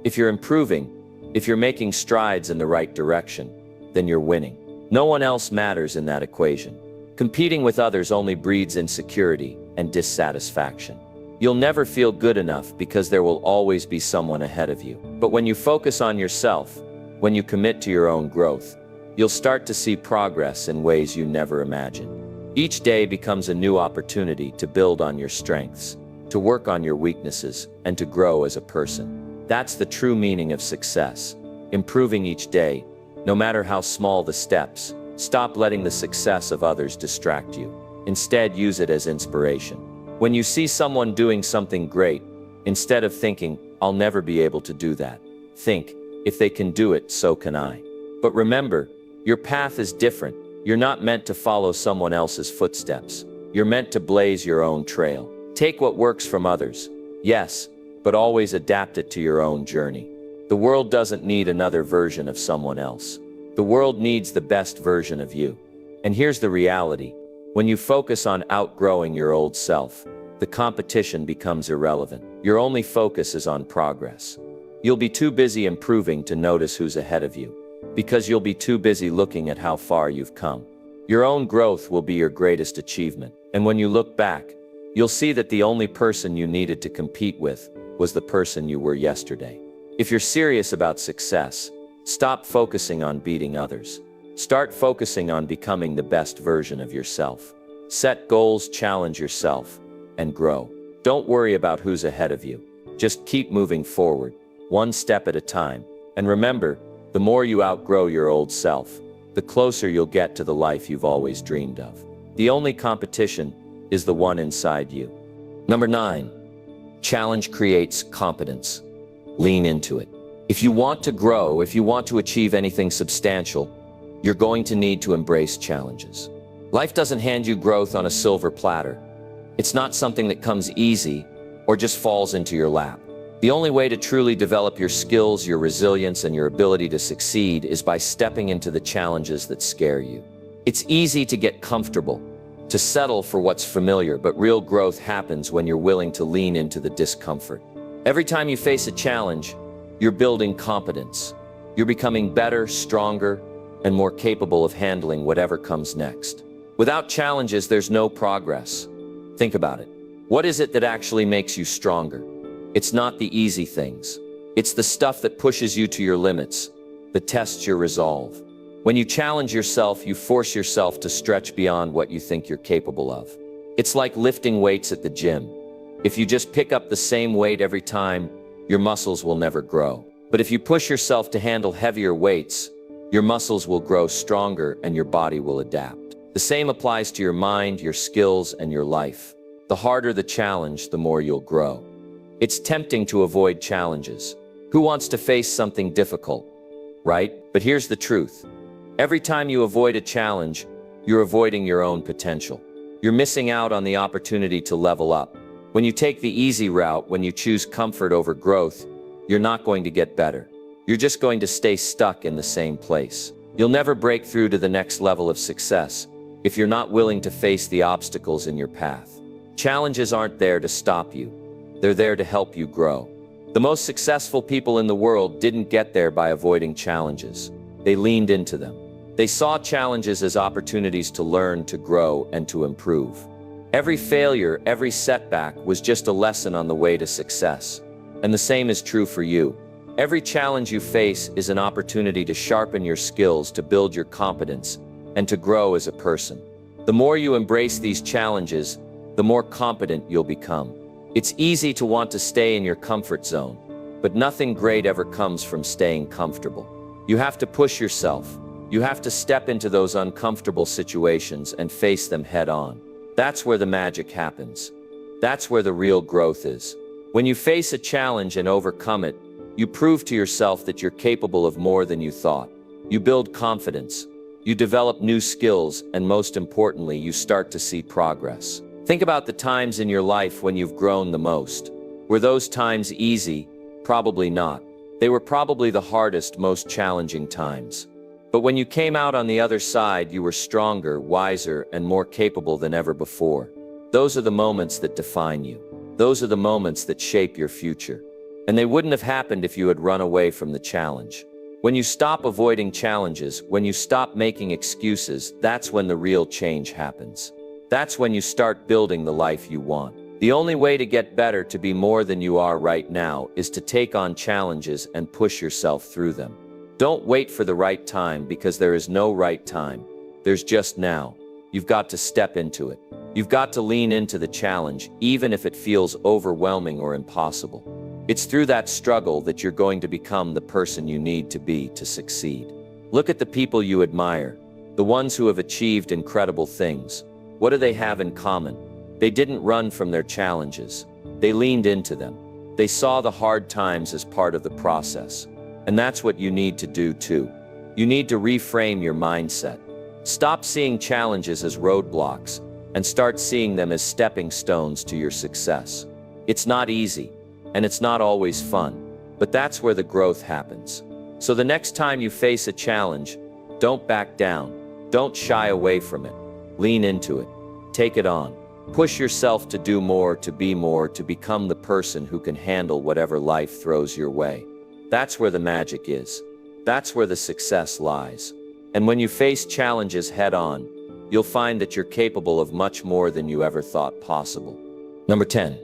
Speaker 1: If you're improving, if you're making strides in the right direction, then you're winning. No one else matters in that equation. Competing with others only breeds insecurity and dissatisfaction. You'll never feel good enough because there will always be someone ahead of you. But when you focus on yourself, when you commit to your own growth, you'll start to see progress in ways you never imagined. Each day becomes a new opportunity to build on your strengths, to work on your weaknesses, and to grow as a person. That's the true meaning of success. Improving each day, no matter how small the steps. Stop letting the success of others distract you. Instead, use it as inspiration. When you see someone doing something great, instead of thinking, "I'll never be able to do that," think, "If they can do it, so can I." But remember, your path is different. You're not meant to follow someone else's footsteps. You're meant to blaze your own trail. Take what works from others, yes, but always adapt it to your own journey. The world doesn't need another version of someone else. The world needs the best version of you. And here's the reality. When you focus on outgrowing your old self, the competition becomes irrelevant. Your only focus is on progress. You'll be too busy improving to notice who's ahead of you, because you'll be too busy looking at how far you've come. Your own growth will be your greatest achievement. And when you look back, you'll see that the only person you needed to compete with was the person you were yesterday. If you're serious about success, stop focusing on beating others. Start focusing on becoming the best version of yourself. Set goals, challenge yourself, and grow. Don't worry about who's ahead of you. Just keep moving forward, one step at a time. And remember, the more you outgrow your old self, the closer you'll get to the life you've always dreamed of. The only competition is the one inside you. Number 9, challenge creates competence. Lean into it. If you want to grow, if you want to achieve anything substantial, you're going to need to embrace challenges. Life doesn't hand you growth on a silver platter. It's not something that comes easy or just falls into your lap. The only way to truly develop your skills, your resilience, and your ability to succeed is by stepping into the challenges that scare you. It's easy to get comfortable, to settle for what's familiar, but real growth happens when you're willing to lean into the discomfort. Every time you face a challenge, you're building competence. You're becoming better, stronger, and more capable of handling whatever comes next. Without challenges, there's no progress. Think about it. What is it that actually makes you stronger? It's not the easy things. It's the stuff that pushes you to your limits, that tests your resolve. When you challenge yourself, you force yourself to stretch beyond what you think you're capable of. It's like lifting weights at the gym. If you just pick up the same weight every time, your muscles will never grow. But if you push yourself to handle heavier weights, your muscles will grow stronger and your body will adapt. The same applies to your mind, your skills, and your life. The harder the challenge, the more you'll grow. It's tempting to avoid challenges. Who wants to face something difficult, right? But here's the truth. Every time you avoid a challenge, you're avoiding your own potential. You're missing out on the opportunity to level up. When you take the easy route, when you choose comfort over growth, you're not going to get better. You're just going to stay stuck in the same place. You'll never break through to the next level of success if you're not willing to face the obstacles in your path. Challenges aren't there to stop you. They're there to help you grow. The most successful people in the world didn't get there by avoiding challenges. They leaned into them. They saw challenges as opportunities to learn, to grow, and to improve. Every failure, every setback was just a lesson on the way to success. And the same is true for you. Every challenge you face is an opportunity to sharpen your skills, to build your competence, and to grow as a person. The more you embrace these challenges, the more competent you'll become. It's easy to want to stay in your comfort zone, but nothing great ever comes from staying comfortable. You have to push yourself. You have to step into those uncomfortable situations and face them head on. That's where the magic happens. That's where the real growth is. When you face a challenge and overcome it, you prove to yourself that you're capable of more than you thought. You build confidence. You develop new skills, and most importantly, you start to see progress. Think about the times in your life when you've grown the most. Were those times easy? Probably not. They were probably the hardest, most challenging times. But when you came out on the other side, you were stronger, wiser, and more capable than ever before. Those are the moments that define you. Those are the moments that shape your future. And they wouldn't have happened if you had run away from the challenge. When you stop avoiding challenges, when you stop making excuses, that's when the real change happens. That's when you start building the life you want. The only way to get better, to be more than you are right now, is to take on challenges and push yourself through them. Don't wait for the right time, because there is no right time. There's just now. You've got to step into it. You've got to lean into the challenge, even if it feels overwhelming or impossible. It's through that struggle that you're going to become the person you need to be to succeed. Look at the people you admire, the ones who have achieved incredible things. What do they have in common? They didn't run from their challenges. They leaned into them. They saw the hard times as part of the process. And that's what you need to do too. You need to reframe your mindset. Stop seeing challenges as roadblocks and start seeing them as stepping stones to your success. It's not easy, and it's not always fun, but that's where the growth happens. So the next time you face a challenge, don't back down. Don't shy away from it. Lean into it. Take it on. Push yourself to do more, to be more, to become the person who can handle whatever life throws your way. That's where the magic is. That's where the success lies. And when you face challenges head on, you'll find that you're capable of much more than you ever thought possible. Number 10.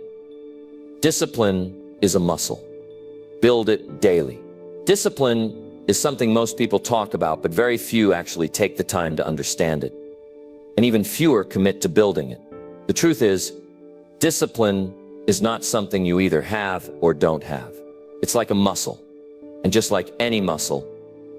Speaker 1: Discipline is a muscle. Build it daily. Discipline is something most people talk about, but very few actually take the time to understand it. And even fewer commit to building it. The truth is, discipline is not something you either have or don't have. It's like a muscle. And just like any muscle,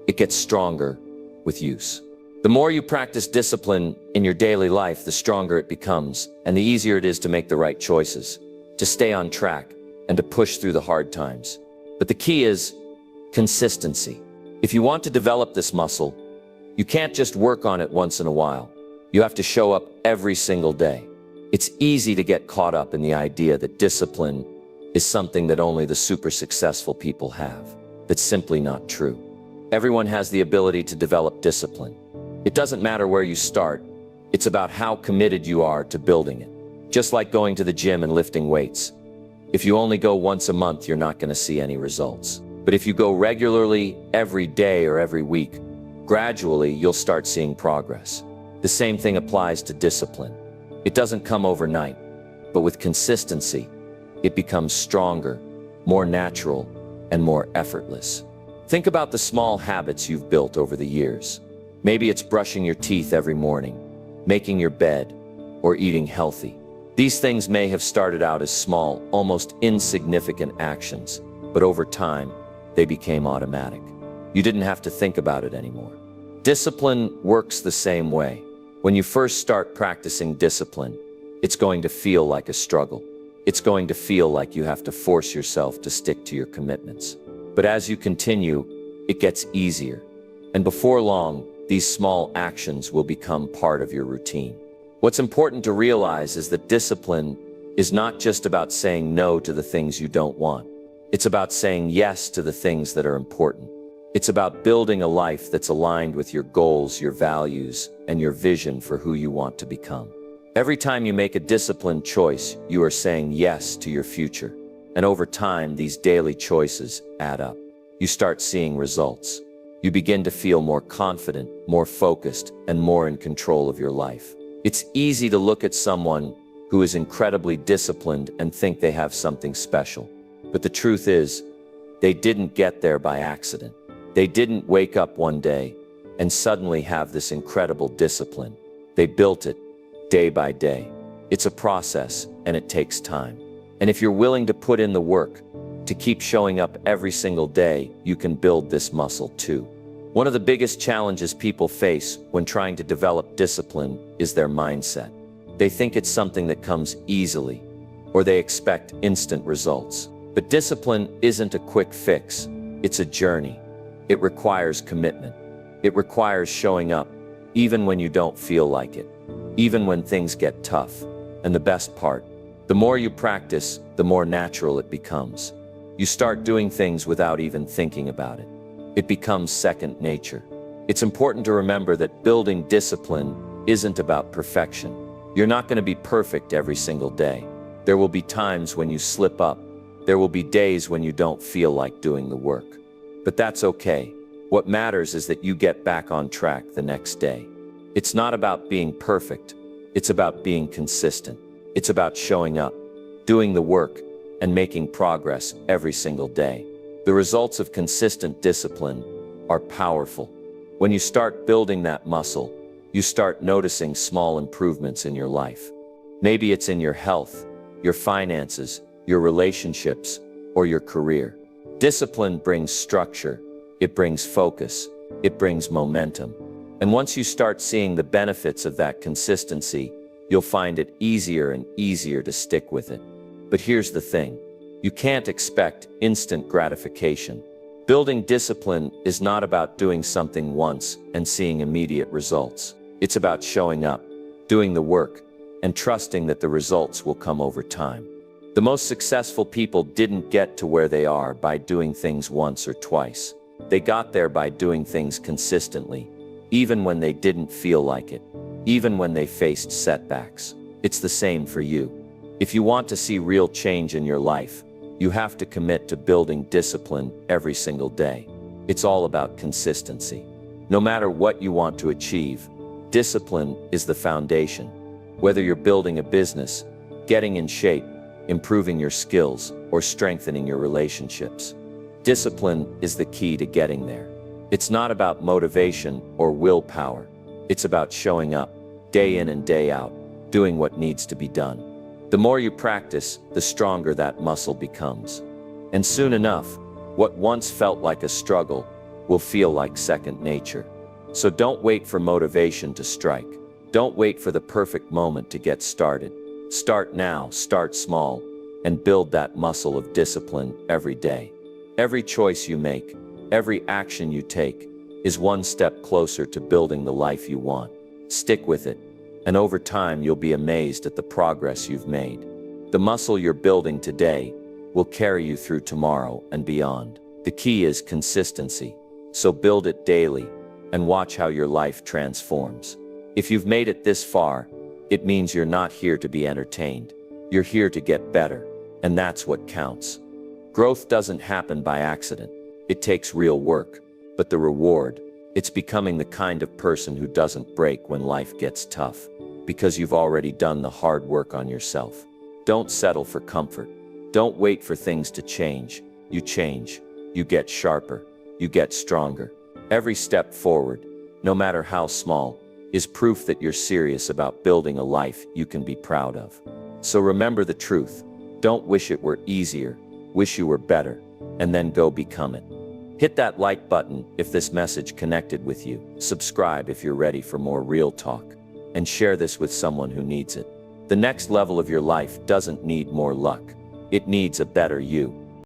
Speaker 1: it gets stronger with use. The more you practice discipline in your daily life, the stronger it becomes, and the easier it is to make the right choices, to stay on track, and to push through the hard times. But the key is consistency. If you want to develop this muscle, you can't just work on it once in a while. You have to show up every single day. It's easy to get caught up in the idea that discipline is something that only the super successful people have. That's simply not true. Everyone has the ability to develop discipline. It doesn't matter where you start. It's about how committed you are to building it. Just like going to the gym and lifting weights. If you only go once a month, you're not going to see any results. But if you go regularly, every day or every week, Gradually, you'll start seeing progress. The same thing applies to discipline. It doesn't come overnight, but with consistency, it becomes stronger, more natural, and more effortless. Think about the small habits you've built over the years. Maybe it's brushing your teeth every morning, making your bed, or eating healthy. These things may have started out as small, almost insignificant actions, but over time, they became automatic. You didn't have to think about it anymore. Discipline works the same way. When you first start practicing discipline, it's going to feel like a struggle. It's going to feel like you have to force yourself to stick to your commitments. But as you continue, it gets easier. And before long, these small actions will become part of your routine. What's important to realize is that discipline is not just about saying no to the things you don't want. It's about saying yes to the things that are important. It's about building a life that's aligned with your goals, your values, and your vision for who you want to become. Every time you make a disciplined choice, you are saying yes to your future. And over time, these daily choices add up. You start seeing results. You begin to feel more confident, more focused, and more in control of your life. It's easy to look at someone who is incredibly disciplined and think they have something special. But the truth is, they didn't get there by accident. They didn't wake up one day and suddenly have this incredible discipline. They built it day by day. It's a process, and it takes time. And if you're willing to put in the work, to keep showing up every single day, you can build this muscle too. One of the biggest challenges people face when trying to develop discipline is their mindset. They think it's something that comes easily, or they expect instant results. But discipline isn't a quick fix. It's a journey. It requires commitment. It requires showing up, even when you don't feel like it, even when things get tough. And the best part, the more you practice, the more natural it becomes. You start doing things without even thinking about it. It becomes second nature. It's important to remember that building discipline isn't about perfection. You're not going to be perfect every single day. There will be times when you slip up. There will be days when you don't feel like doing the work. But that's okay. What matters is that you get back on track the next day. It's not about being perfect. It's about being consistent. It's about showing up, doing the work, and making progress every single day. The results of consistent discipline are powerful. When you start building that muscle, you start noticing small improvements in your life. Maybe it's in your health, your finances, your relationships, or your career. Discipline brings structure, it brings focus, it brings momentum. And once you start seeing the benefits of that consistency, you'll find it easier and easier to stick with it. But here's the thing, you can't expect instant gratification. Building discipline is not about doing something once and seeing immediate results. It's about showing up, doing the work, and trusting that the results will come over time. The most successful people didn't get to where they are by doing things once or twice. They got there by doing things consistently, even when they didn't feel like it, even when they faced setbacks. It's the same for you. If you want to see real change in your life, you have to commit to building discipline every single day. It's all about consistency. No matter what you want to achieve, discipline is the foundation. Whether you're building a business, getting in shape, improving your skills, or strengthening your relationships, discipline is the key to getting there. It's not about motivation or willpower. It's about showing up, day in and day out, doing what needs to be done. The more you practice, the stronger that muscle becomes. And soon enough, what once felt like a struggle will feel like second nature. So don't wait for motivation to strike. Don't wait for the perfect moment to get started. Start now, start small, and build that muscle of discipline every day. Every choice you make, every action you take, is one step closer to building the life you want. Stick with it, and over time you'll be amazed at the progress you've made. The muscle you're building today will carry you through tomorrow and beyond. The key is consistency, so build it daily, and watch how your life transforms. If you've made it this far, it means you're not here to be entertained. You're here to get better, and that's what counts. Growth doesn't happen by accident. It takes real work, but the reward, It's becoming the kind of person who doesn't break when life gets tough, because you've already done the hard work on yourself. Don't settle for comfort. Don't wait for things to change. You change. You get sharper. You get stronger. Every step forward, no matter how small, is proof that you're serious about building a life you can be proud of. So remember the truth. Don't wish it were easier. Wish you were better, and then go become it. Hit that like button if this message connected with you. Subscribe if you're ready for more real talk. And share this with someone who needs it. The next level of your life doesn't need more luck. It needs a better you.